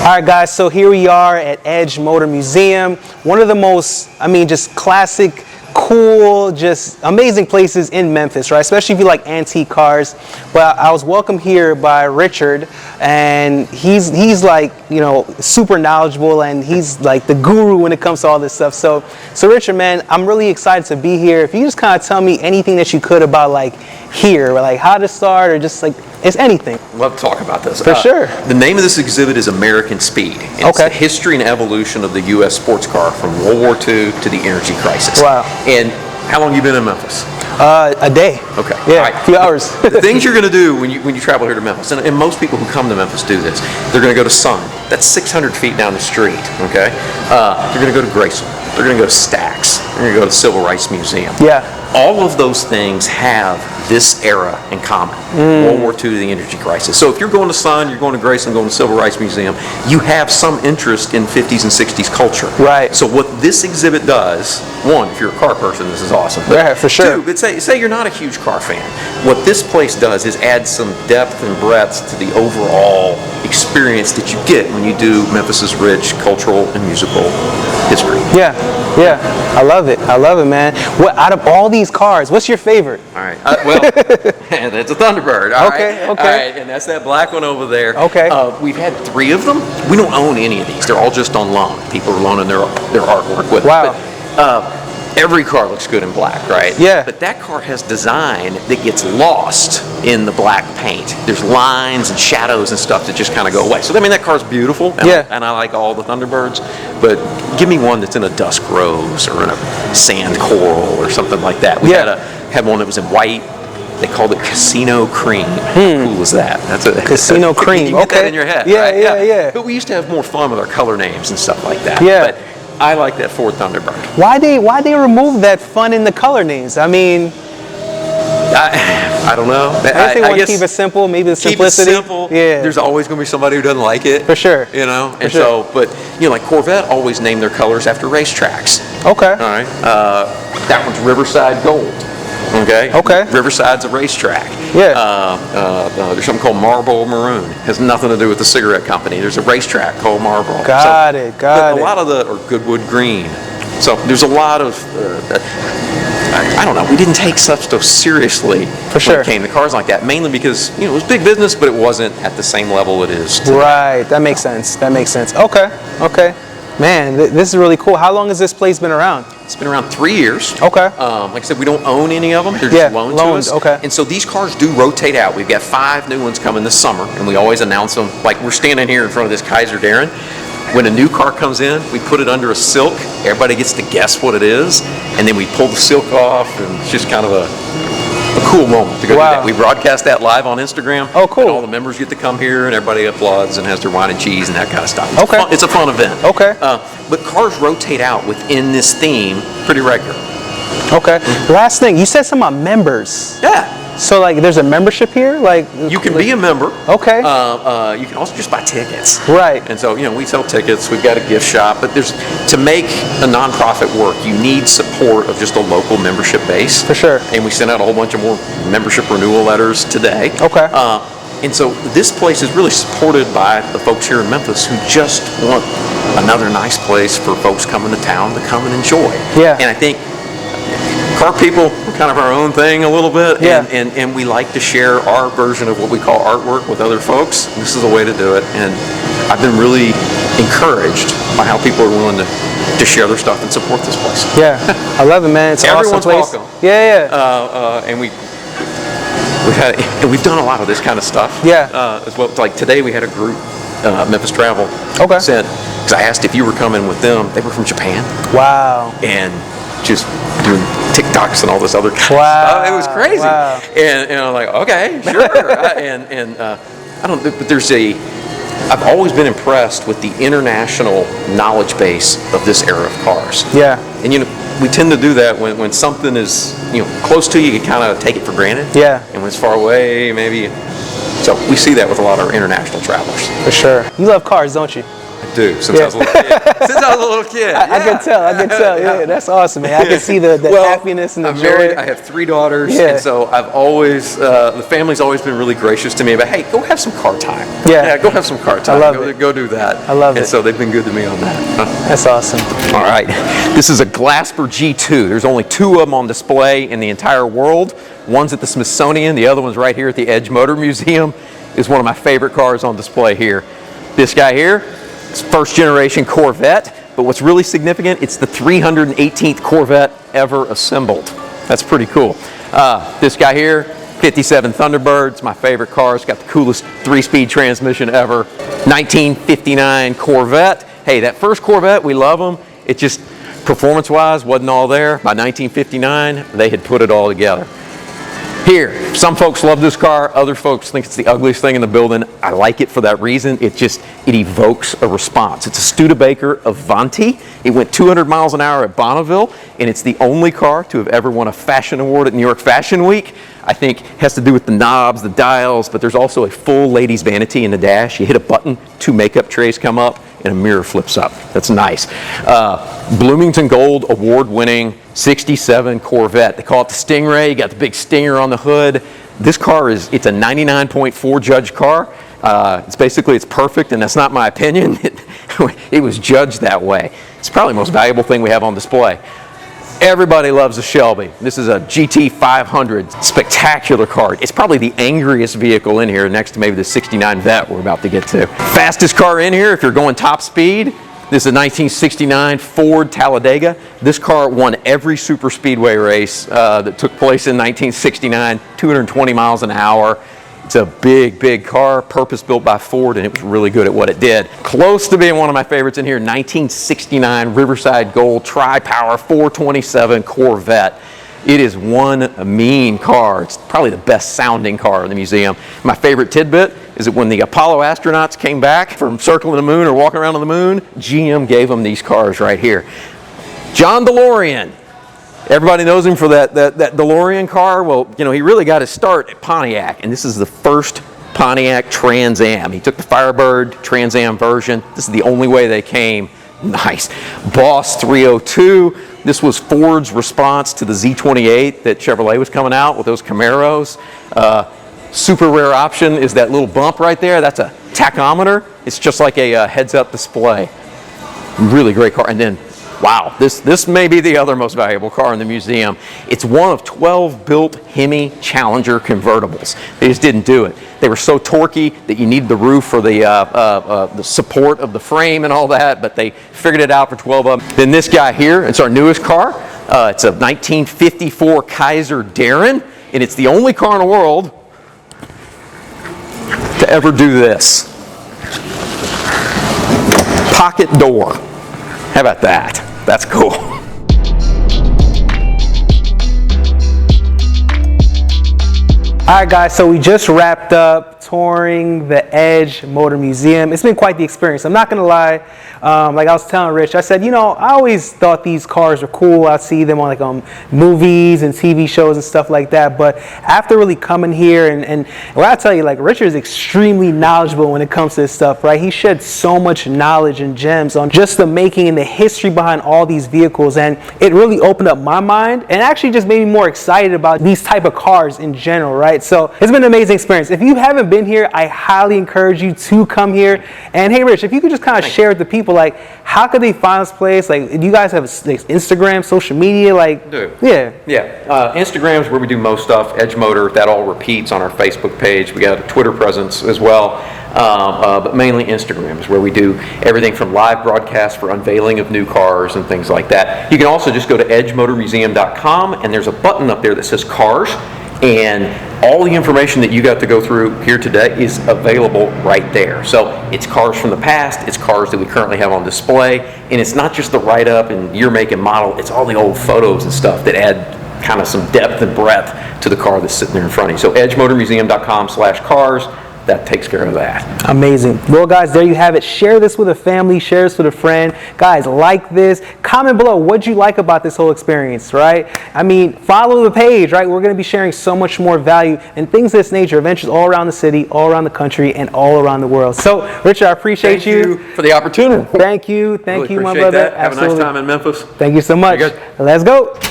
All right, guys, so here we are at Edge Motor Museum. One of the most, just classic, cool, just amazing places in Memphis, right? Especially if you like antique cars. But I was welcomed here by Richard, and he's like, super knowledgeable, and he's like the guru when it comes to all this stuff. So Richard, man, I'm really excited to be here. If you just kind of tell me anything that you could about like here, or like how to start, or just like, it's anything. Love to talk about this. For sure. The name of this exhibit is American Speed. And it's the history and evolution of the U.S. sports car from World War II to the energy crisis. Wow. And how long have you been in Memphis? A day. Okay. Yeah, a few hours. The things you're going to do when you travel here to Memphis, and most people who come to Memphis do this, they're going to go to Sun. That's 600 feet down the street, okay? They're going to go to Graceland. They're going to go to Stax. They're going to go to the Civil Rights Museum. Yeah. All of those things have this era in common, World War II to the energy crisis. So if you're going to Sun, you're going to Graceland, going to the Civil Rights Museum, you have some interest in 50s and 60s culture. Right. So what this exhibit does, one, if you're a car person, this is awesome. But yeah, for sure. Two, but say you're not a huge car fan. What this place does is add some depth and breadth to the overall experience that you get when you do Memphis's rich cultural and musical history. Yeah. I love it, man. What out of all these cars, what's your favorite? All right. That's a Thunderbird. Okay. All right, and that's that black one over there. Okay. We've had 3 of them. We don't own any of these. They're all just on loan. People are loaning their artwork with. Wow. But, every car looks good in black, right? Yeah. But that car has design that gets lost in the black paint. There's lines and shadows and stuff that just kind of go away. So that car's beautiful. And I like all the Thunderbirds. But give me one that's in a dusk rose or in a sand coral or something like that. We had one that was in white. They called it Casino Cream. How cool is that? That's a Casino Cream. You get that in your head, yeah, right? Yeah. But we used to have more fun with our color names and stuff like that. Yeah. But I like that Ford Thunderbird. Why they remove that fun in the color names? I don't know. I want to keep it simple. Maybe the simplicity. Keep it simple. Yeah. There's always going to be somebody who doesn't like it. For sure. Like Corvette always named their colors after racetracks. Okay. All right. That one's Riverside Gold. Okay. Riverside's a racetrack. Yeah. There's something called Marlboro Maroon. Has nothing to do with the cigarette company. There's a racetrack called Marlboro. Got it. A lot of or Goodwood Green. So there's a lot of. I don't know. We didn't take stuff so seriously when it came to cars like that. Mainly because it was big business, but it wasn't at the same level it is today. Right. That makes sense. Okay. Man, this is really cool. How long has this place been around? It's been around 3 years. Okay. Like I said, we don't own any of them. They're just loaned to us. Okay. And so these cars do rotate out. We've got 5 new ones coming this summer, and we always announce them. Like we're standing here in front of this Kaiser Darren. When a new car comes in, we put it under a silk. Everybody gets to guess what it is, and then we pull the silk off, and it's just kind of a cool moment to go do that. We broadcast that live on Instagram. Oh, cool. And all the members get to come here, and everybody applauds and has their wine and cheese and that kind of stuff. It's a fun event. Okay. But cars rotate out within this theme pretty regular. Okay. Last thing, you said something about members. Yeah. So like there's a membership here? You can be a member. Okay. You can also just buy tickets. Right. And so, we sell tickets. We've got a gift shop. But to make a nonprofit work, you need support of just a local membership base. For sure. And we sent out a whole bunch of more membership renewal letters today. Okay. And so this place is really supported by the folks here in Memphis who just want another nice place for folks coming to town to come and enjoy. Yeah. And I think car people are kind of our own thing a little bit, and we like to share our version of what we call artwork with other folks. This is a way to do it, and I've been really encouraged by how people are willing to share their stuff and support this place. Yeah, I love it, man. It's an awesome place. Welcome. Yeah. And we've done a lot of this kind of stuff. Yeah. As well, like today we had a group, Memphis Travel. Okay. Sent because I asked if you were coming with them. They were from Japan. Wow. And just doing TikToks and all this other kind of stuff. It was crazy. Wow. And I'm like, okay, sure. I don't. But I've always been impressed with the international knowledge base of this era of cars. Yeah. And we tend to do that when something is close to you, you kind of take it for granted. Yeah. And when it's far away, maybe. So we see that with a lot of our international travelers. For sure. You love cars, don't you? I to do since I was a little kid. Since I was a little kid. I can tell. Yeah, that's awesome, man. I can see the happiness and the joy. Married, I have 3 daughters, and so I've always, the family's always been really gracious to me about, hey, go have some car time. Yeah, go have some car time. I love it. Go do that. I love it. And so they've been good to me on that. That's awesome. All right. This is a Glasper G2. There's only 2 of them on display in the entire world. One's at the Smithsonian. The other one's right here at the Edge Motor Museum. It's one of my favorite cars on display here. This guy here, it's first generation Corvette, but what's really significant, it's the 318th Corvette ever assembled. That's pretty cool. This guy here, 57 Thunderbird, it's my favorite car. It's got the coolest 3-speed transmission ever. 1959 Corvette. Hey, that first Corvette, we love them. It just, performance-wise, wasn't all there. By 1959, they had put it all together. Here, some folks love this car, other folks think it's the ugliest thing in the building. I like it for that reason. It evokes a response. It's a Studebaker Avanti. It went 200 miles an hour at Bonneville, and it's the only car to have ever won a fashion award at New York Fashion Week. I think has to do with the knobs, the dials, but there's also a full ladies' vanity in the dash. You hit a button, 2 makeup trays come up, and a mirror flips up. That's nice. Bloomington Gold award-winning 67 Corvette. They call it the Stingray. You got the big stinger on the hood. This car it's a 99.4 judge car. It's perfect, and that's not my opinion. It was judged that way. It's probably the most valuable thing we have on display. Everybody loves a Shelby. This is a GT 500, spectacular car. It's probably the angriest vehicle in here, next to maybe the 69 Vet we're about to get to. Fastest car in here, if you're going top speed, this is a 1969 Ford Talladega. This car won every super speedway race that took place in 1969, 220 miles an hour. It's a big, big car, purpose-built by Ford, and it was really good at what it did. Close to being one of my favorites in here, 1969 Riverside Gold Tri-Power 427 Corvette. It is one mean car. It's probably the best sounding car in the museum. My favorite tidbit is that when the Apollo astronauts came back from circling the moon or walking around on the moon, GM gave them these cars right here. John DeLorean. Everybody knows him for that DeLorean car. Well, he really got his start at Pontiac, and this is the first Pontiac Trans Am. He took the Firebird Trans Am version. This is the only way they came. Nice. Boss 302. This was Ford's response to the Z28 that Chevrolet was coming out with those Camaros. Super rare option is that little bump right there. That's a tachometer. It's just like a heads-up display. Really great car. And then, wow, this may be the other most valuable car in the museum. It's one of 12 built Hemi Challenger convertibles. They just didn't do it. They were so torquey that you needed the roof for the support of the frame and all that, but they figured it out for 12 of them. Then this guy here, it's our newest car. It's a 1954 Kaiser Darren, and it's the only car in the world to ever do this. Pocket door. How about that? That's cool. All right, guys, so we just wrapped up touring the Edge Motor Museum. It's been quite the experience. I'm not going to lie. Like I was telling Rich, I said, I always thought these cars were cool. I'd see them on movies and TV shows and stuff like that. But after really coming here, and what I tell you, Richard is extremely knowledgeable when it comes to this stuff, right? He shed so much knowledge and gems on just the making and the history behind all these vehicles. And it really opened up my mind and actually just made me more excited about these type of cars in general, right? So it's been an amazing experience. If you haven't been here, I highly encourage you to come here. And hey, Rich, if you could just kind of share with the people, how could they find this place? Do you guys have Instagram, social media? Yeah. Instagram's where we do most stuff. Edge Motor, that all repeats on our Facebook page. We got a Twitter presence as well. But mainly Instagram is where we do everything from live broadcasts for unveiling of new cars and things like that. You can also just go to edgemotormuseum.com, and there's a button up there that says Cars. And all the information that you got to go through here today is available right there. So it's cars from the past, it's cars that we currently have on display, and it's not just the write-up and year, make, and model, it's all the old photos and stuff that add kind of some depth and breadth to the car that's sitting there in front of you. So edgemotormuseum.com/cars. that takes care of that. Amazing. Well, guys, there you have it. Share this with a family, share this with a friend. Guys, like this. Comment below what you like about this whole experience, right? I mean, follow the page, right? We're going to be sharing so much more value and things of this nature, adventures all around the city, all around the country, and all around the world. So, Richard, I appreciate you. Thank you for the opportunity. Thank you. Thank Really you, my appreciate brother. that. Have a nice time in Memphis. Thank you so much. Very good. Let's go.